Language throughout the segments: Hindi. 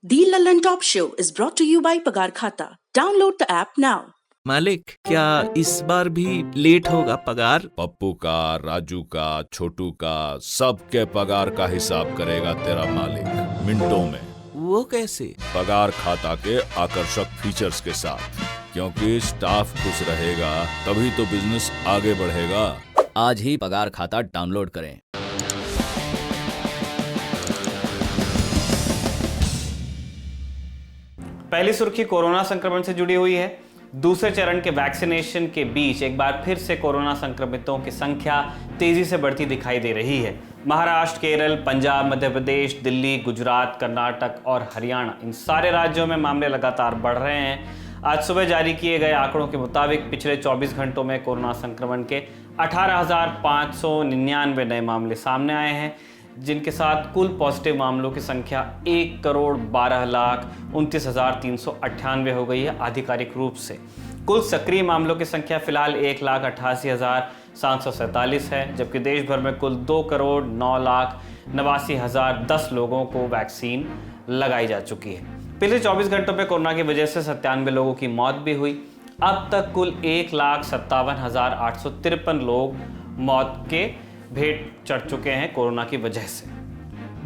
The Lallin Top Show is brought to you by Pagar Khata. Download the app now. मालिक, क्या इस बार भी लेट होगा पगार? पप्पू का, राजू का, छोटू का, सबके पगार का हिसाब करेगा तेरा मालिक मिनटों में। वो कैसे? पगार खाता के आकर्षक फीचर्स के साथ, क्योंकि स्टाफ खुश रहेगा तभी तो बिजनेस आगे बढ़ेगा। आज ही पगार खाता डाउनलोड करें। पहली सुर्खी कोरोना संक्रमण से जुड़ी हुई है। दूसरे चरण के वैक्सीनेशन के बीच एक बार फिर से कोरोना संक्रमितों की संख्या तेजी से बढ़ती दिखाई दे रही है। महाराष्ट्र, केरल, पंजाब, मध्य प्रदेश, दिल्ली, गुजरात, कर्नाटक और हरियाणा, इन सारे राज्यों में मामले लगातार बढ़ रहे हैं। आज सुबह जारी किए गए आंकड़ों के मुताबिक पिछले 24 घंटों में कोरोना संक्रमण के 18,599 नए मामले सामने आए हैं, जिनके साथ कुल पॉजिटिव मामलों की संख्या 1,12,29,398 हो गई है आधिकारिक रूप से। कुल सक्रिय मामलों की संख्या फिलहाल 1,88,747 है, जबकि देश भर में कुल 2,09,89,010 लोगों को वैक्सीन लगाई जा चुकी है। पिछले 24 घंटों में कोरोना की वजह से 97 लोगों की मौत भी हुई। अब तक कुल 1,57,853 लोग मौत के भेंट चढ़ चुके हैं कोरोना की वजह से।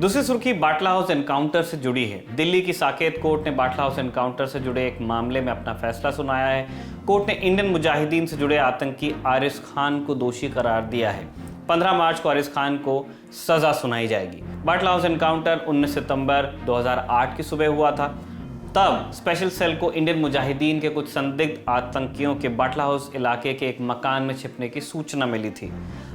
दूसरी सुर्खी बाटला हाउस एनकाउंटर से जुड़ी है। दिल्ली की साकेत कोर्ट ने बाटला हाउस एनकाउंटर से जुड़े एक मामले में अपना फैसला सुनाया है। कोर्ट ने इंडियन मुजाहिदीन से जुड़े आतंकी आरिस खान को दोषी करार दिया है। 15 मार्च को आरिस खान को सजा सुनाई जाएगी। बाटला हाउस एनकाउंटर 19 सितंबर 2008 की सुबह हुआ था। तब स्पेशल सेल को इंडियन मुजाहिदीन के कुछ संदिग्ध आतंकियों के बाटला हाउस इलाके के एक मकान में छिपने की सूचना मिली थी।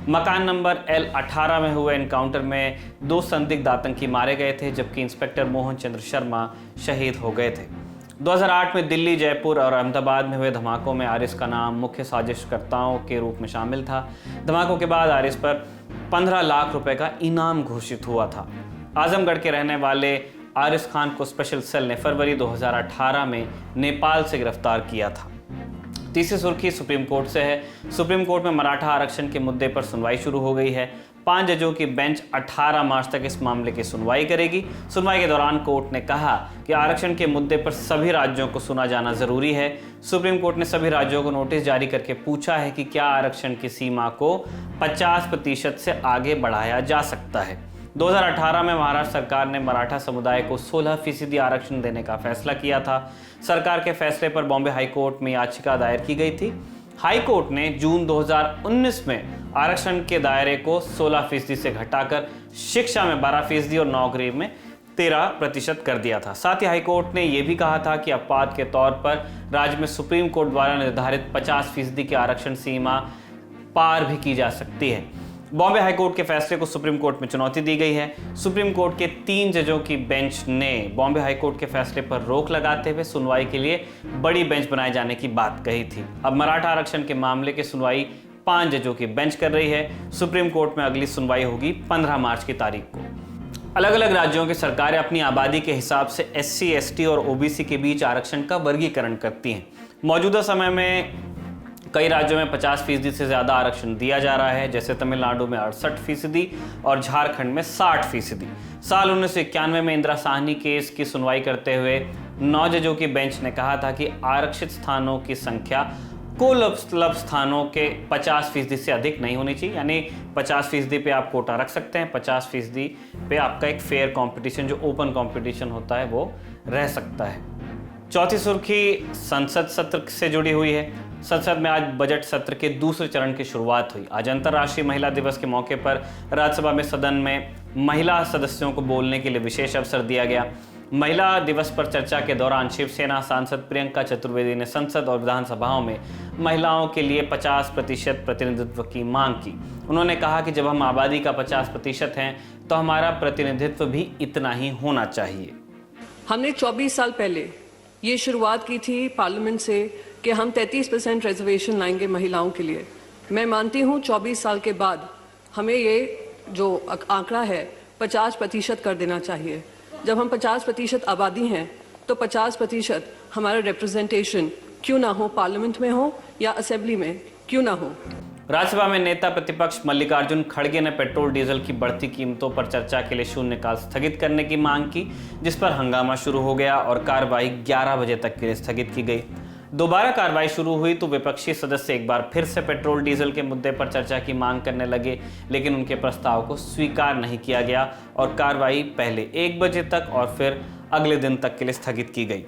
मकान नंबर L18 में हुए एनकाउंटर में 2 संदिग्ध आतंकी मारे गए थे, जबकि इंस्पेक्टर मोहन चंद्र शर्मा शहीद हो गए थे। 2008 में दिल्ली, जयपुर और अहमदाबाद में हुए धमाकों में आरिस का नाम मुख्य साजिशकर्ताओं के रूप में शामिल था। धमाकों के बाद आरिस पर 15 लाख रुपए का इनाम घोषित हुआ था। आजमगढ़ के रहने वाले आरिस खान को स्पेशल सेल ने फरवरी 2018 में नेपाल से गिरफ्तार किया था। तीसरी सुर्खी सुप्रीम कोर्ट से है। सुप्रीम कोर्ट में मराठा आरक्षण के मुद्दे पर सुनवाई शुरू हो गई है। 5 जजों की बेंच 18 मार्च तक इस मामले की सुनवाई करेगी। सुनवाई के दौरान कोर्ट ने कहा कि आरक्षण के मुद्दे पर सभी राज्यों को सुना जाना जरूरी है। सुप्रीम कोर्ट ने सभी राज्यों को नोटिस जारी करके पूछा है कि क्या आरक्षण की सीमा को 50% से आगे बढ़ाया जा सकता है। 2018 में महाराष्ट्र सरकार ने मराठा समुदाय को 16% आरक्षण देने का फैसला किया था। सरकार के फैसले पर बॉम्बे हाई कोर्ट में याचिका दायर की गई थी। हाई कोर्ट ने जून 2019 में आरक्षण के दायरे को 16% से घटाकर शिक्षा में 12% और नौकरी में 13% कर दिया था। साथ ही हाई कोर्ट ने यह भी कहा था कि अपवाद के तौर पर राज्य में सुप्रीम कोर्ट द्वारा निर्धारित 50% की आरक्षण सीमा पार भी की जा सकती है। बॉम्बे हाईकोर्ट के फैसले को सुप्रीम कोर्ट में चुनौती दी गई है। सुप्रीम कोर्ट के 3 जजों की बेंच ने बॉम्बे हाईकोर्ट के फैसले पर रोक लगाते हुए सुनवाई के लिए बड़ी बेंच बनाए जाने की बात कही थी। अब मराठा आरक्षण के मामले की सुनवाई 5 जजों की बेंच कर रही है। सुप्रीम कोर्ट में अगली सुनवाई होगी 15 मार्च की तारीख को। अलग अलग राज्यों की सरकारें अपनी आबादी के हिसाब से SC, ST और OBC के बीच आरक्षण का वर्गीकरण करती हैं। मौजूदा समय में कई राज्यों में 50% से ज़्यादा आरक्षण दिया जा रहा है, जैसे तमिलनाडु में 68% और झारखंड में 60%। साल 1991 में इंदिरा साहनी केस की सुनवाई करते हुए 9 जजों की बेंच ने कहा था कि आरक्षित स्थानों की संख्या कुल उपलब्ध स्थानों के 50% से अधिक नहीं होनी चाहिए। यानी 50% पे आप कोटा रख सकते हैं, 50% पे आपका एक फेयर कंपटीशन, जो ओपन कंपटीशन होता है, वो रह सकता है। चौथी सुर्खी संसद सत्र से जुड़ी हुई है। संसद में आज बजट सत्र के दूसरे चरण की शुरुआत हुई। आज अंतर्राष्ट्रीय महिला दिवस के मौके पर राज्यसभा में सदन में महिला सदस्यों को बोलने के लिए विशेष अवसर दिया गया। महिला दिवस पर चर्चा के दौरान शिवसेना सांसद प्रियंका चतुर्वेदी ने संसद और विधानसभाओं में महिलाओं के लिए 50% प्रतिनिधित्व की मांग की। उन्होंने कहा कि जब हम आबादी का 50% हैं तो हमारा प्रतिनिधित्व भी इतना ही होना चाहिए। हमने 24 साल पहले ये शुरुआत की थी पार्लियामेंट से कि हम 33% रिजर्वेशन लाएंगे महिलाओं के लिए। मैं मानती हूँ 24 साल के बाद हमें ये जो आंकड़ा है 50% कर देना चाहिए। जब हम 50% आबादी हैं तो 50% हमारा रिप्रेजेंटेशन क्यों ना हो, पार्लियामेंट में हो या असेंबली में क्यों ना हो। राज्यसभा में नेता प्रतिपक्ष मल्लिकार्जुन खड़गे ने पेट्रोल डीजल की बढ़ती कीमतों पर चर्चा के लिए शून्यकाल स्थगित करने की मांग की, जिस पर हंगामा शुरू हो गया और कार्रवाई 11 बजे तक के लिए स्थगित की गई। दोबारा कार्रवाई शुरू हुई तो विपक्षी सदस्य एक बार फिर से पेट्रोल डीजल के मुद्दे पर चर्चा की मांग करने लगे, लेकिन उनके प्रस्ताव को स्वीकार नहीं किया गया और कार्रवाई पहले 1 बजे तक और फिर अगले दिन तक के लिए स्थगित की गई।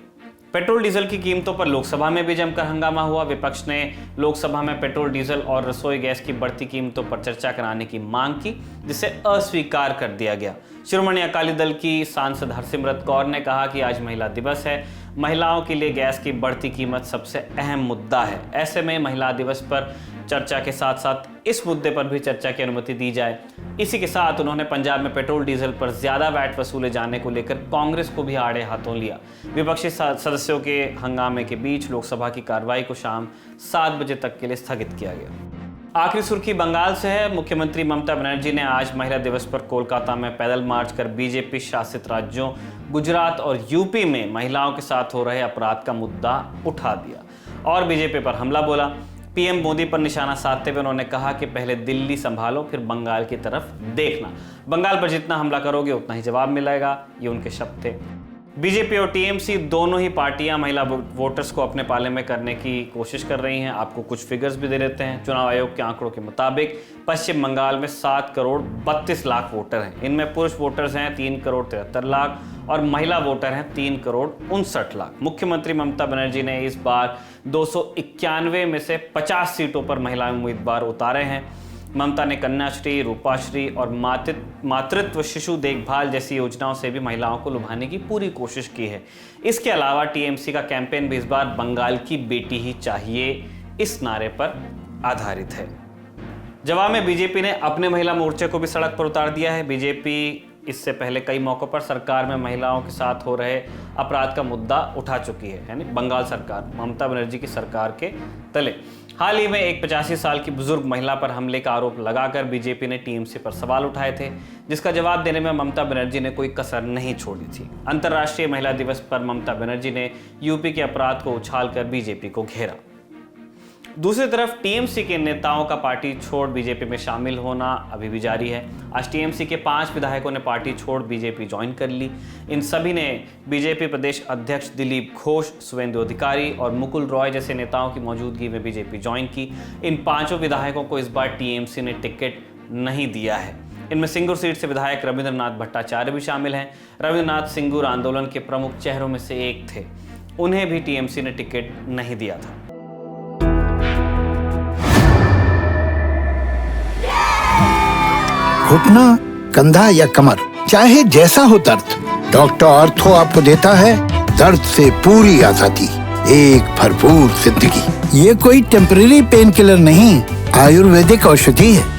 पेट्रोल डीजल की कीमतों पर लोकसभा में भी जमकर हंगामा हुआ। विपक्ष ने लोकसभा में पेट्रोल डीजल और रसोई गैस की बढ़ती कीमतों पर चर्चा कराने की मांग की, जिसे अस्वीकार कर दिया गया। शिरोमणि अकाली दल की सांसद हरसिमरत कौर ने कहा कि आज महिला दिवस है, महिलाओं के लिए गैस की बढ़ती कीमत सबसे अहम मुद्दा है। ऐसे में महिला दिवस पर चर्चा के साथ साथ इस मुद्दे पर भी चर्चा की अनुमति दी जाए। इसी के साथ उन्होंने पंजाब में पेट्रोल डीजल पर ज्यादा वैट वसूले जाने को लेकर कांग्रेस को भी आड़े हाथों लिया। विपक्षी सदस्यों के हंगामे के बीच लोकसभा की कार्रवाई को शाम 7 बजे तक के लिए स्थगित किया गया। आखिरी सुर्खी बंगाल से है। मुख्यमंत्री ममता बनर्जी ने आज महिला दिवस पर कोलकाता में पैदल मार्च कर बीजेपी शासित राज्यों गुजरात और यूपी में महिलाओं के साथ हो रहे अपराध का मुद्दा उठा दिया और बीजेपी पर हमला बोला। पीएम मोदी पर निशाना साधते हुए उन्होंने कहा कि पहले दिल्ली संभालो, फिर बंगाल की तरफ देखना। बंगाल पर जितना हमला करोगे उतना ही जवाब मिलेगा, ये उनके शब्द थे। बीजेपी और टीएमसी दोनों ही पार्टियां महिला वोटर्स को अपने पाले में करने की कोशिश कर रही हैं। आपको कुछ फिगर्स भी दे देते हैं। चुनाव आयोग के आंकड़ों के मुताबिक पश्चिम बंगाल में 7 करोड़ 32 लाख वोटर हैं। इनमें पुरुष वोटर्स हैं 3 करोड़ 73 लाख और महिला वोटर हैं 3 करोड़ 59 लाख। मुख्यमंत्री ममता बनर्जी ने इस बार 291 में से 50 सीटों पर महिला उम्मीदवार उतारे हैं। ममता ने कन्याश्री, रूपाश्री और मातृत्व शिशु देखभाल जैसी योजनाओं से भी महिलाओं को लुभाने की पूरी कोशिश की है। इसके अलावा टीएमसी का कैंपेन भी इस बार बंगाल की बेटी ही चाहिए इस नारे पर आधारित है। जवाब में बीजेपी ने अपने महिला मोर्चे को भी सड़क पर उतार दिया है। बीजेपी इससे पहले कई मौकों पर सरकार में महिलाओं के साथ हो रहे अपराध का मुद्दा उठा चुकी है, यानी बंगाल सरकार ममता बनर्जी की सरकार के तले। हाल ही में एक 85 साल की बुजुर्ग महिला पर हमले का आरोप लगाकर बीजेपी ने टीएमसी पर सवाल उठाए थे, जिसका जवाब देने में ममता बनर्जी ने कोई कसर नहीं छोड़ी थी। अंतर्राष्ट्रीय महिला दिवस पर ममता बनर्जी ने यूपी के अपराध को उछालकर बीजेपी को घेरा। दूसरी तरफ टीएमसी के नेताओं का पार्टी छोड़ बीजेपी में शामिल होना अभी भी जारी है। आज टीएमसी के 5 विधायकों ने पार्टी छोड़ बीजेपी ज्वाइन कर ली। इन सभी ने बीजेपी प्रदेश अध्यक्ष दिलीप घोष, शुवेंदु अधिकारी और मुकुल रॉय जैसे नेताओं की मौजूदगी में बीजेपी ज्वाइन की। इन 5 विधायकों को इस बार टीएमसी ने टिकट नहीं दिया है। इनमें सिंगूर सीट से विधायक रविंद्रनाथ भट्टाचार्य भी शामिल हैं। रविंद्रनाथ सिंगूर आंदोलन के प्रमुख चेहरों में से एक थे। उन्हें भी टीएमसी ने टिकट नहीं दिया था। घुटना, कंधा या कमर, चाहे जैसा हो दर्द, डॉक्टर ऑर्थो आपको देता है दर्द से पूरी आजादी, एक भरपूर जिंदगी। ये कोई टेम्परेरी पेन किलर नहीं, आयुर्वेदिक औषधि है।